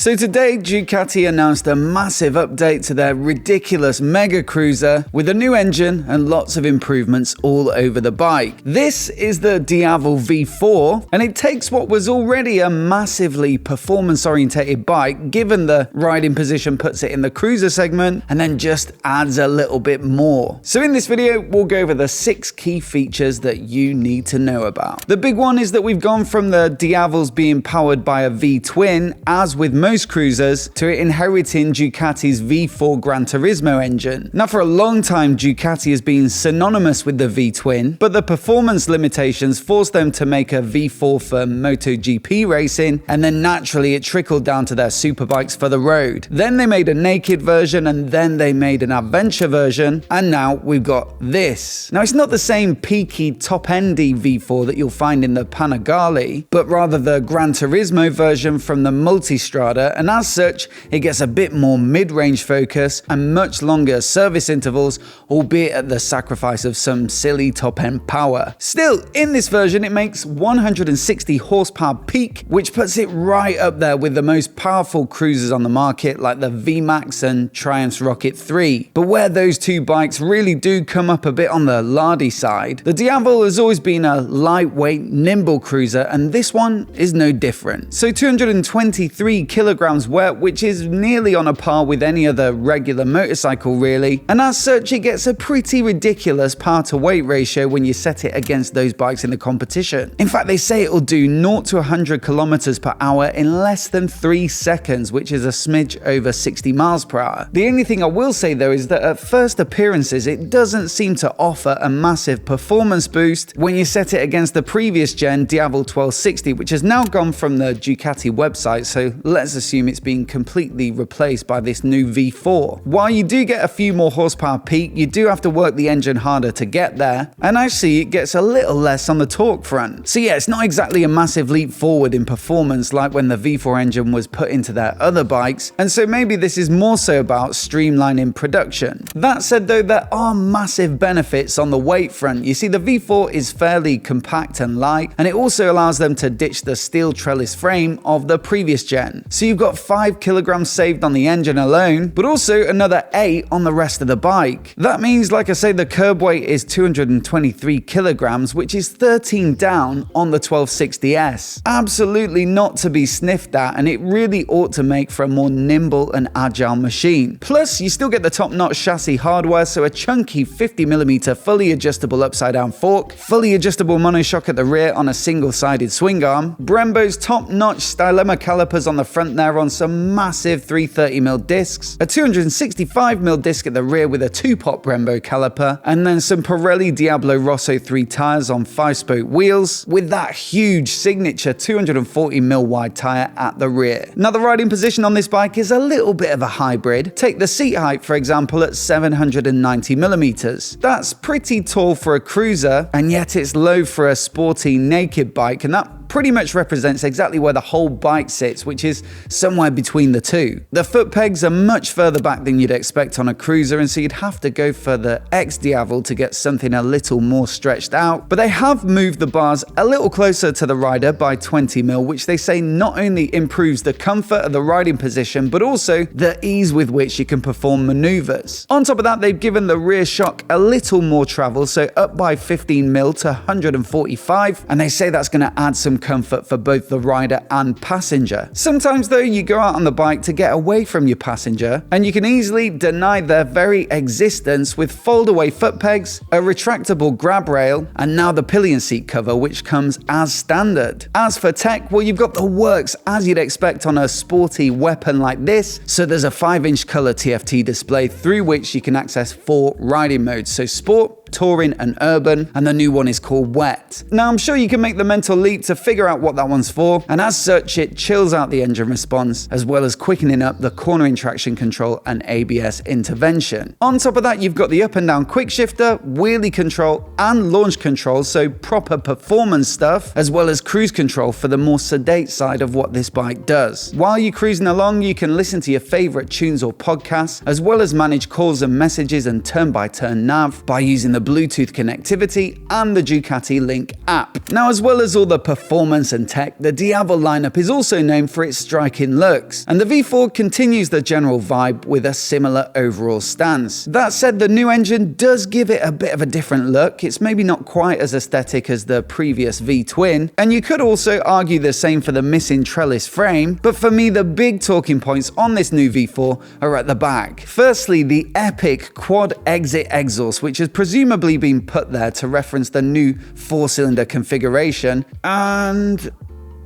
So today, Ducati announced a massive update to their ridiculous mega cruiser with a new engine and lots of improvements all over the bike. This is the Diavel V4, and it takes what was already a massively performance-orientated bike, given the riding position puts it in the cruiser segment, and then just adds a little bit more. So in this video, we'll go over the 6 key features that you need to know about. The big one is that we've gone from the Diavels being powered by a V-twin, as with most cruisers, to it inheriting Ducati's V4 Gran Turismo engine. Now, for a long time, Ducati has been synonymous with the V-twin, but the performance limitations forced them to make a V4 for MotoGP racing, and then naturally it trickled down to their superbikes for the road. Then they made a naked version, and then they made an adventure version, and now we've got this. Now, it's not the same peaky, top-endy V4 that you'll find in the Panigale, but rather the Gran Turismo version from the Multistrada, and as such, it gets a bit more mid-range focus and much longer service intervals, albeit at the sacrifice of some silly top-end power. Still, in this version, it makes 160 horsepower peak, which puts it right up there with the most powerful cruisers on the market, like the VMAX and Triumph's Rocket 3. But where those two bikes really do come up a bit on the lardy side, the Diavel has always been a lightweight, nimble cruiser, and this one is no different. So 223 kilograms weight, which is nearly on a par with any other regular motorcycle really, and as such it gets a pretty ridiculous power to weight ratio when you set it against those bikes in the competition. In fact, they say it'll do 0 to 100 kilometers per hour in less than 3 seconds, which is a smidge over 60 miles per hour. The only thing I will say though is that at first appearances it doesn't seem to offer a massive performance boost when you set it against the previous gen Diavel 1260, which has now gone from the Ducati website, so let's assume it's been completely replaced by this new V4. While you do get a few more horsepower peak, you do have to work the engine harder to get there, and actually it gets a little less on the torque front. So yeah, it's not exactly a massive leap forward in performance like when the V4 engine was put into their other bikes, and so maybe this is more so about streamlining production. That said though, there are massive benefits on the weight front. You see, the V4 is fairly compact and light, and it also allows them to ditch the steel trellis frame of the previous gen. So you've got 5 kilograms saved on the engine alone, but also another 8 on the rest of the bike. That means, like I say, the curb weight is 223 kilograms, which is 13 down on the 1260S. Absolutely not to be sniffed at, and it really ought to make for a more nimble and agile machine. Plus, you still get the top-notch chassis hardware, so a chunky 50mm fully adjustable upside-down fork, fully adjustable monoshock at the rear on a single-sided swing arm, Brembo's top-notch Stylema calipers on the front there on some massive 330mm discs, a 265mm disc at the rear with a 2-pot Brembo caliper, and then some Pirelli Diablo Rosso 3 tires on 5-spoke wheels, with that huge signature 240mm wide tire at the rear. Now, the riding position on this bike is a little bit of a hybrid. Take the seat height, for example, at 790mm. That's pretty tall for a cruiser, and yet it's low for a sporty naked bike, and that pretty much represents exactly where the whole bike sits, which is somewhere between the two. The foot pegs are much further back than you'd expect on a cruiser, and so you'd have to go for the X-Diavel to get something a little more stretched out, but they have moved the bars a little closer to the rider by 20mm, which they say not only improves the comfort of the riding position, but also the ease with which you can perform maneuvers. On top of that, they've given the rear shock a little more travel, so up by 15mm to 145, and they say that's going to add some comfort for both the rider and passenger. Sometimes though, you go out on the bike to get away from your passenger, and you can easily deny their very existence with fold-away foot pegs, a retractable grab rail, and now the pillion seat cover, which comes as standard. As for tech, well, you've got the works as you'd expect on a sporty weapon like this. So there's a 5-inch color TFT display through which you can access 4 riding modes, so sport, touring and urban, and the new one is called wet. Now, I'm sure you can make the mental leap to figure out what that one's for, and as such it chills out the engine response as well as quickening up the cornering traction control and ABS intervention. On top of that, you've got the up and down quick shifter, wheelie control and launch control, so proper performance stuff, as well as cruise control for the more sedate side of what this bike does. While you're cruising along, you can listen to your favorite tunes or podcasts, as well as manage calls and messages and turn-by-turn nav by using the Bluetooth connectivity and the Ducati Link app. Now, as well as all the performance and tech, the Diavel lineup is also known for its striking looks, and the V4 continues the general vibe with a similar overall stance. That said, the new engine does give it a bit of a different look. It's maybe not quite as aesthetic as the previous V-twin, and you could also argue the same for the missing trellis frame, but for me the big talking points on this new V4 are at the back. Firstly, the epic quad exit exhaust, which has presumably been put there to reference the new 4-cylinder configuration, and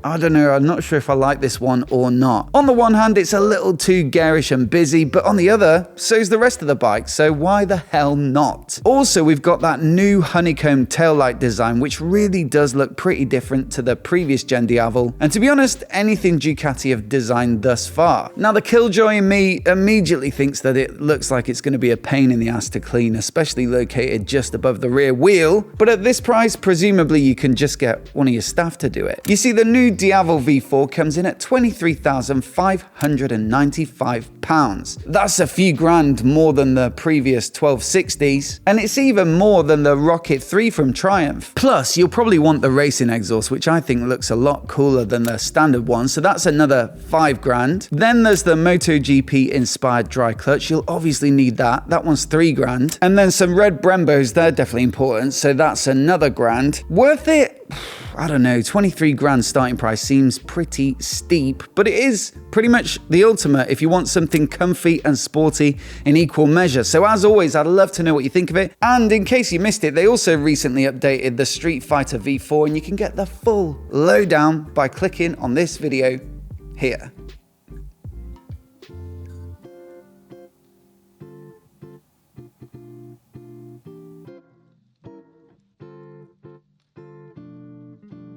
I don't know, I'm not sure if I like this one or not. On the one hand, it's a little too garish and busy, but on the other, so's the rest of the bike, so why the hell not? Also, we've got that new honeycomb taillight design, which really does look pretty different to the previous gen Diavel, and to be honest, anything Ducati have designed thus far. Now, the killjoy in me immediately thinks that it looks like it's going to be a pain in the ass to clean, especially located just above the rear wheel, but at this price, presumably you can just get one of your staff to do it. You see, the new Diavel V4 comes in at £23,595. That's a few grand more than the previous 1260s, and it's even more than the Rocket 3 from Triumph. Plus, you'll probably want the racing exhaust, which I think looks a lot cooler than the standard one, so that's another 5 grand. Then there's the MotoGP inspired dry clutch. You'll obviously need that. That one's 3 grand. And then some red Brembos, they're definitely important, so that's another grand. Worth it? I don't know, 23 grand starting price seems pretty steep, but it is pretty much the ultimate if you want something comfy and sporty in equal measure. So as always, I'd love to know what you think of it. And in case you missed it, they also recently updated the Street Fighter V4, and you can get the full lowdown by clicking on this video here.